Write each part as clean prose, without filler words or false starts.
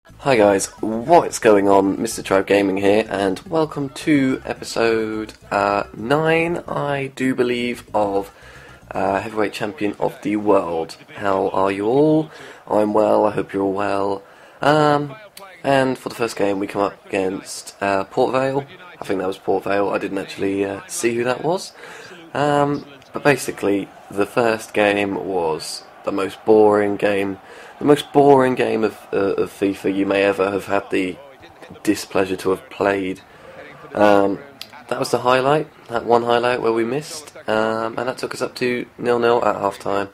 Hi guys, what's going on? MrTribeGaming here, and welcome to episode 9, I do believe, of Heavyweight Champion of the World. How are you all? I'm well, I hope you're all well. And for the first game we come up against Port Vale. I think that was Port Vale, I didn't actually see who that was. But basically, the first game was the most boring game. The most boring game of FIFA you may ever have had the displeasure to have played. That was the highlight, that one highlight where we missed, and that took us up to 0-0 at half time.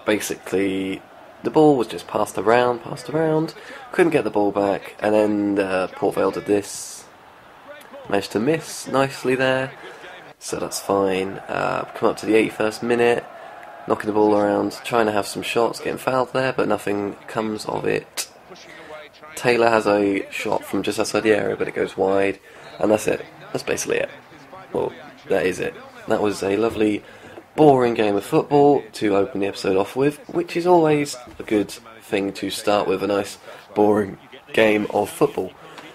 Basically, the ball was just passed around, couldn't get the ball back, and then Port Vale did this. Managed to miss nicely there, so that's fine. Come up to the 81st minute. Knocking the ball around, trying to have some shots, getting fouled there, but nothing comes of it. Taylor has a shot from just outside the area, but it goes wide, and that's it. That's basically it. Well, that is it. That was a lovely, boring game of football to open the episode off with, which is always a good thing to start with, a nice, boring game of football.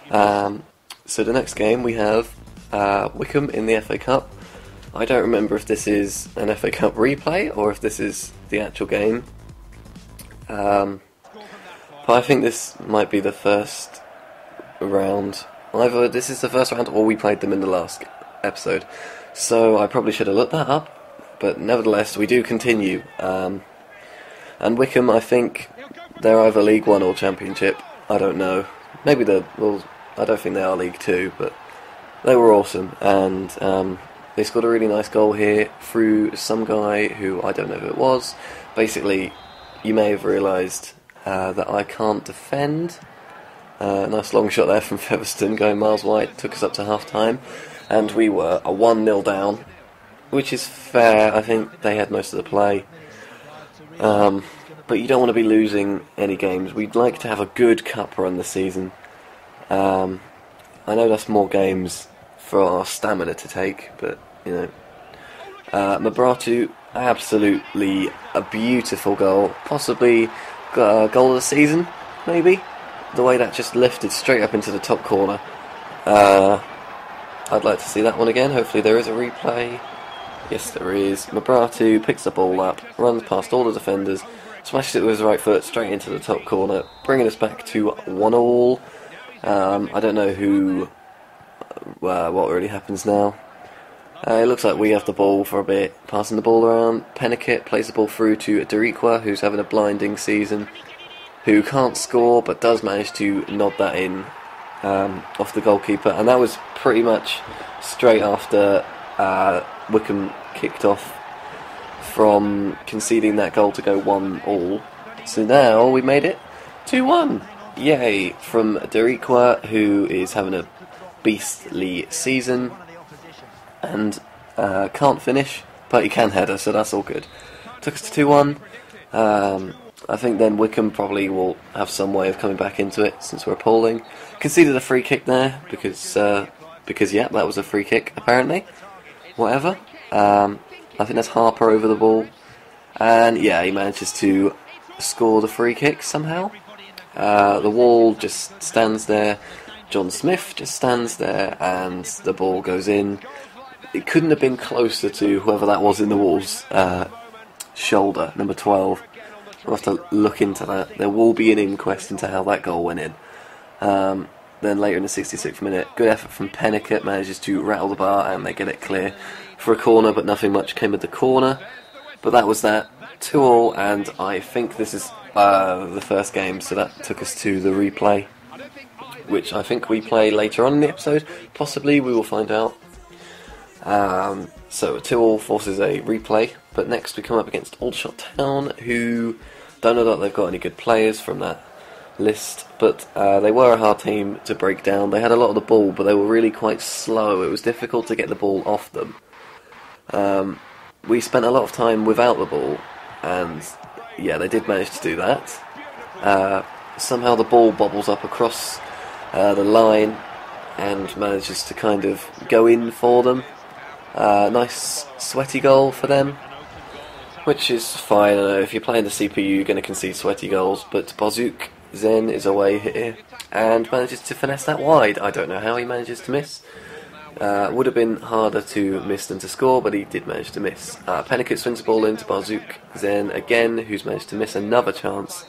So the next game we have Wycombe in the FA Cup. I don't remember if this is an FA Cup replay or if this is the actual game. But I think this might be the first round. Either this is the first round or we played them in the last episode. So I probably should have looked that up. But nevertheless, we do continue. And Wycombe, I think they're either League 1 or Championship. I don't know. Maybe well, I don't think they are League 2, but they were awesome. And they scored a really nice goal here through some guy who I don't know who it was. Basically, you may have realised that I can't defend. Nice long shot there from Featherstone going miles wide, took us up to half time, and we were a 1-0 down, which is fair. I think they had most of the play. But you don't want to be losing any games. We'd like to have a good cup run this season. I know that's more games for our stamina to take, but you know, Mabratu, absolutely a beautiful goal, possibly goal of the season, maybe. The way that just lifted straight up into the top corner. I'd like to see that one again. Hopefully there is a replay. Yes, there is. Mabratu picks the ball up, runs past all the defenders, smashes it with his right foot straight into the top corner, bringing us back to 1-1. I don't know what really happens now. It looks like we have the ball for a bit, passing the ball around. Penniket plays the ball through to Deriqua, who's having a blinding season, who can't score but does manage to nod that in off the goalkeeper, and that was pretty much straight after Wycombe kicked off from conceding that goal to go 1-1. So now we made it 2-1. Yay, from Deriqua, who is having a beastly season and can't finish, but he can header, so that's all good. Took us to 2-1. I think then Wycombe probably will have some way of coming back into it since we're appalling. Conceded a free kick there because yeah, that was a free kick apparently. Whatever. I think that's Harper over the ball, and yeah, he manages to score the free kick somehow. The wall just stands there. John Smith just stands there, and the ball goes in. It couldn't have been closer to whoever that was in the wall's shoulder, number 12. We'll have to look into that. There will be an inquest into how that goal went in. Then later in the 66th minute, good effort from Penniket, manages to rattle the bar, and they get it clear for a corner, but nothing much came of the corner. But that was that. 2-2, and I think this is the first game, so that took us to the replay, which I think we play later on in the episode. Possibly, we will find out. So 2-2 forces a replay, but next we come up against Aldershot Town, who don't know that they've got any good players from that list, but they were a hard team to break down. They had a lot of the ball, but they were really quite slow. It was difficult to get the ball off them. We spent a lot of time without the ball, and yeah, they did manage to do that. Somehow the ball bobbles up across the line and manages to kind of go in for them. Nice sweaty goal for them, which is fine. I know if you're playing the CPU you're going to concede sweaty goals, but Bozook Zen is away here and manages to finesse that wide. I don't know how he manages to miss. Would have been harder to miss than to score, but he did manage to miss. Pennicott swings the ball into Barzouk. Zen again, who's managed to miss another chance.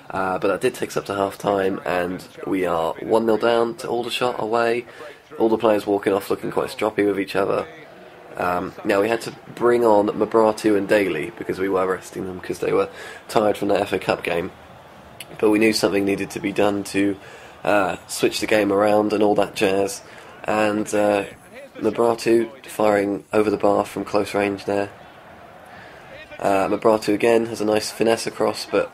But that did take us up to half time, and we are 1-0 down to Aldershot away. All the players walking off looking quite stroppy with each other. Now we had to bring on Mabratu and Daly because we were resting them because they were tired from the FA Cup game. But we knew something needed to be done to switch the game around and all that jazz. And Mabratu firing over the bar from close range there. Mabratu again has a nice finesse across, but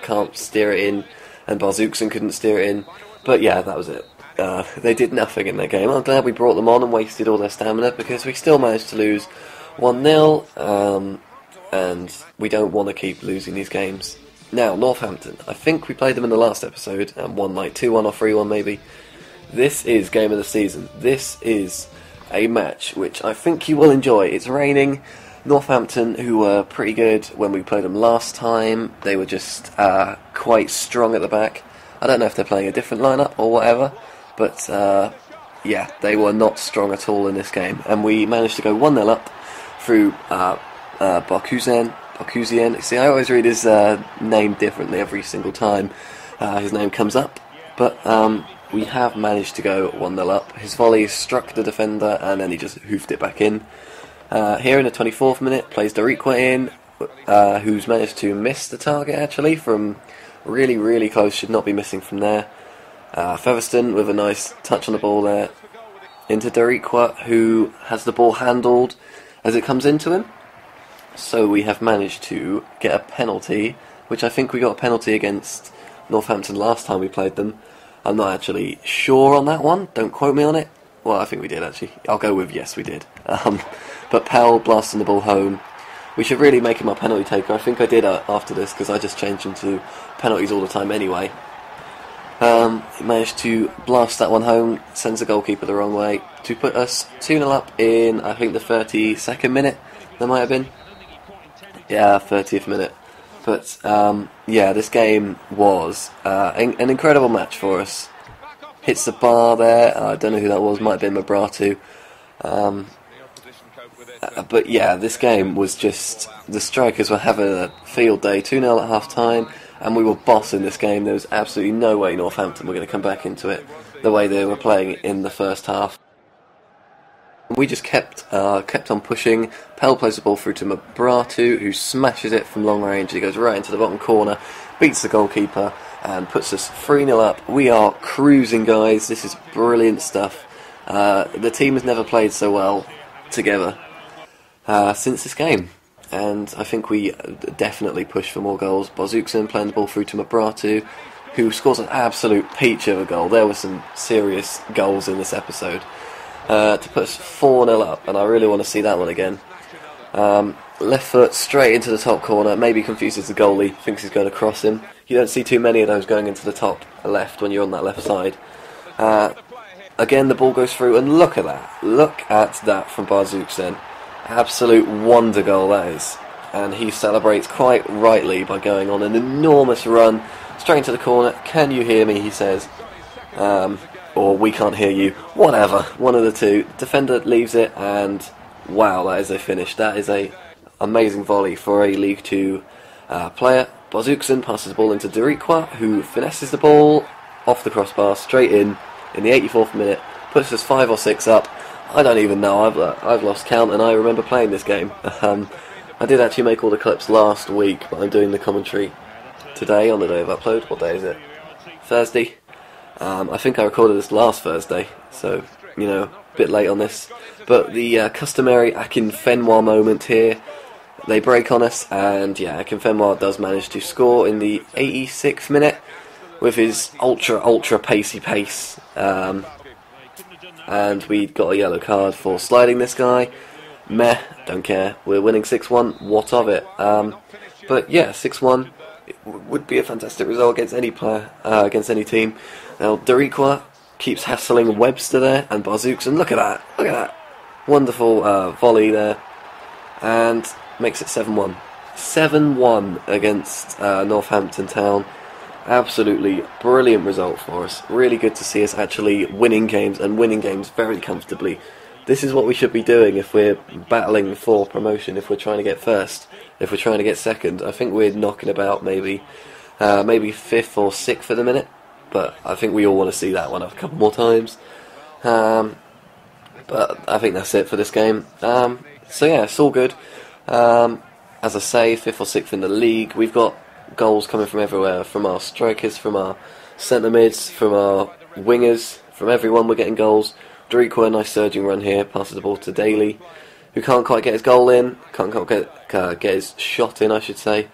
can't steer it in, and Barzoukson couldn't steer it in. But yeah, that was it. They did nothing in their game. I'm glad we brought them on and wasted all their stamina, because we still managed to lose 1-0, and we don't want to keep losing these games. Now, Northampton. I think we played them in the last episode and won like 2-1 or 3-1 maybe. This is game of the season. This is a match which I think you will enjoy. It's raining. Northampton, who were pretty good when we played them last time, they were just quite strong at the back. I don't know if they're playing a different lineup or whatever, but yeah, they were not strong at all in this game. And we managed to go 1-0 up through Barkhuzian. See, I always read his name differently every single time his name comes up, but we have managed to go 1-0 up. His volley struck the defender and then he just hoofed it back in. Here in the 24th minute, plays Dariqua in, who's managed to miss the target actually from really, really close, should not be missing from there. Featherstone with a nice touch on the ball there into Dariqua, who has the ball handled as it comes into him. So we have managed to get a penalty, which I think we got a penalty against Northampton last time we played them. I'm not actually sure on that one, don't quote me on it. Well, I think we did actually. I'll go with yes we did. But Powell blasting the ball home. We should really make him our penalty taker. I think I did after this, because I just changed him to penalties all the time anyway. He managed to blast that one home, sends the goalkeeper the wrong way, to put us 2-0 up in, I think, the 32nd minute, there might have been. Yeah, 30th minute. But, yeah, this game was an incredible match for us. Hits the bar there, I don't know who that was, might have been Mabratu. But yeah, this game was just, the strikers were having a field day, 2-0 at half time, and we were bossing this game. There was absolutely no way Northampton were going to come back into it the way they were playing in the first half. We just kept on pushing. Pell plays the ball through to Mabratu, who smashes it from long range. He goes right into the bottom corner, beats the goalkeeper, and puts us 3-0 up. We are cruising, guys. This is brilliant stuff. The team has never played so well together since this game, and I think we definitely push for more goals. Barzoukson playing the ball through to Mabratu, who scores an absolute peach of a goal. There were some serious goals in this episode to put us 4-0 up, and I really want to see that one again. Left foot straight into the top corner, maybe confuses the goalie, thinks he's going to cross him. You don't see too many of those going into the top left when you're on that left side. Again, the ball goes through, and look at that from Barzoukson. Absolute wonder goal that is. And he celebrates quite rightly by going on an enormous run straight into the corner. Can you hear me, he says. Or we can't hear you. Whatever, one of the two. Defender leaves it, and wow, that is a finish. That is a amazing volley for a League 2 player. Barzoukson passes the ball into Dariqua, who finesses the ball off the crossbar straight in the 84th minute, puts us 5 or 6 up. I don't even know, I've lost count, and I remember playing this game. I did actually make all the clips last week, but I'm doing the commentary today on the day of upload. What day is it? Thursday. I think I recorded this last Thursday, so, you know, a bit late on this. But the customary Akinfenwa moment here, they break on us, and yeah, Akinfenwa does manage to score in the 86th minute with his ultra pacey pace. And we got a yellow card for sliding this guy. Meh, don't care. We're winning 6-1, what of it? But yeah, 6-1 would be a fantastic result against any player, against any team. Now, Dariqua keeps hassling Webster there, and Barzoukson, look at that. Wonderful volley there, and makes it 7-1. 7-1 against Northampton Town. Absolutely brilliant result for us. Really good to see us actually winning games, and winning games very comfortably. This is what we should be doing if we're battling for promotion, if we're trying to get first, if we're trying to get second. I think we're knocking about maybe 5th or 6th at the minute, but I think we all want to see that one a couple more times. But I think that's it for this game. So yeah, it's all good. As I say, 5th or 6th in the league. We've got goals coming from everywhere, from our strikers, from our centre mids, from our wingers, from everyone. We're getting goals. Doriqua, nice surging run here, passes the ball to Daly, who can't quite get his goal in, can't quite get his shot in, I should say.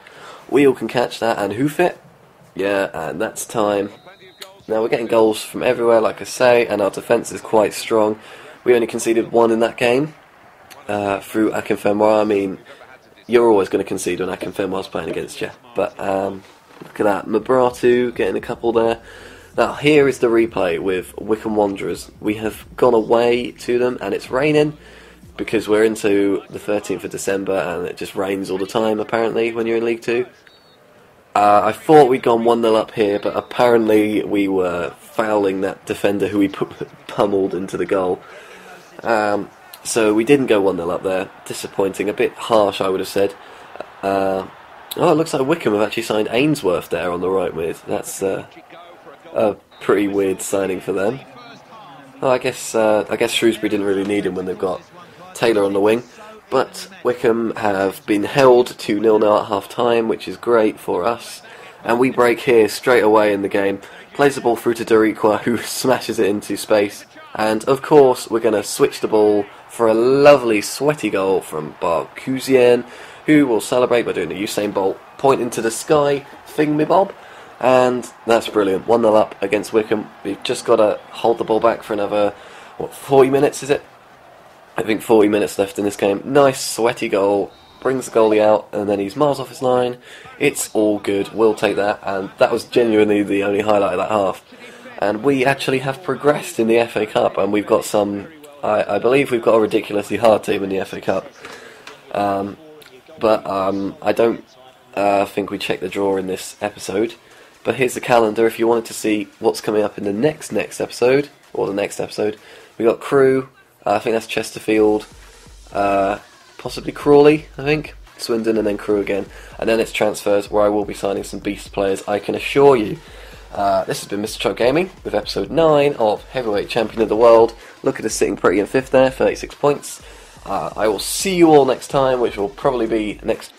Wheel can catch that and hoof it. Yeah, and that's time. Now we're getting goals from everywhere, like I say, and our defence is quite strong. We only conceded 1 in that game through Akinfenwa. I mean, you're always going to concede when Akinfenwa's playing against you. But look at that, Mabratu getting a couple there. Now here is the replay with Wycombe Wanderers. We have gone away to them and it's raining because we're into the 13th of December and it just rains all the time apparently when you're in League 2. I thought we'd gone 1-0 up here, but apparently we were fouling that defender who we pummeled into the goal. So we didn't go 1-0 up there. Disappointing, a bit harsh I would have said. Oh, it looks like Wycombe have actually signed Ainsworth there on the right mid. That's a pretty weird signing for them. Oh, I guess Shrewsbury didn't really need him when they've got Taylor on the wing. But Wycombe have been held 2-0 now at half-time, which is great for us. And we break here straight away in the game. Plays the ball through to Doriqua, who smashes it into space. And, of course, we're going to switch the ball for a lovely sweaty goal from Barkhuzian, who will celebrate by doing the Usain Bolt point into the sky thingamabob. And that's brilliant. 1-0 up against Wycombe. We've just got to hold the ball back for another, 40 minutes, is it? I think 40 minutes left in this game. Nice sweaty goal, brings the goalie out, and then he's miles off his line. It's all good, we'll take that, and that was genuinely the only highlight of that half. And we actually have progressed in the FA Cup, and we've got some, I believe we've got a ridiculously hard team in the FA Cup. But I don't think we checked the draw in this episode. But here's the calendar if you wanted to see what's coming up in the next episode, or the next episode. We got Crewe. I think that's Chesterfield, possibly Crawley, I think, Swindon, and then Crewe again. And then it's transfers, where I will be signing some beast players, I can assure you. This has been MrTribeGaming with episode 9 of Heavyweight Champion of the World. Look at us sitting pretty in 5th there, 36 points. I will see you all next time, which will probably be next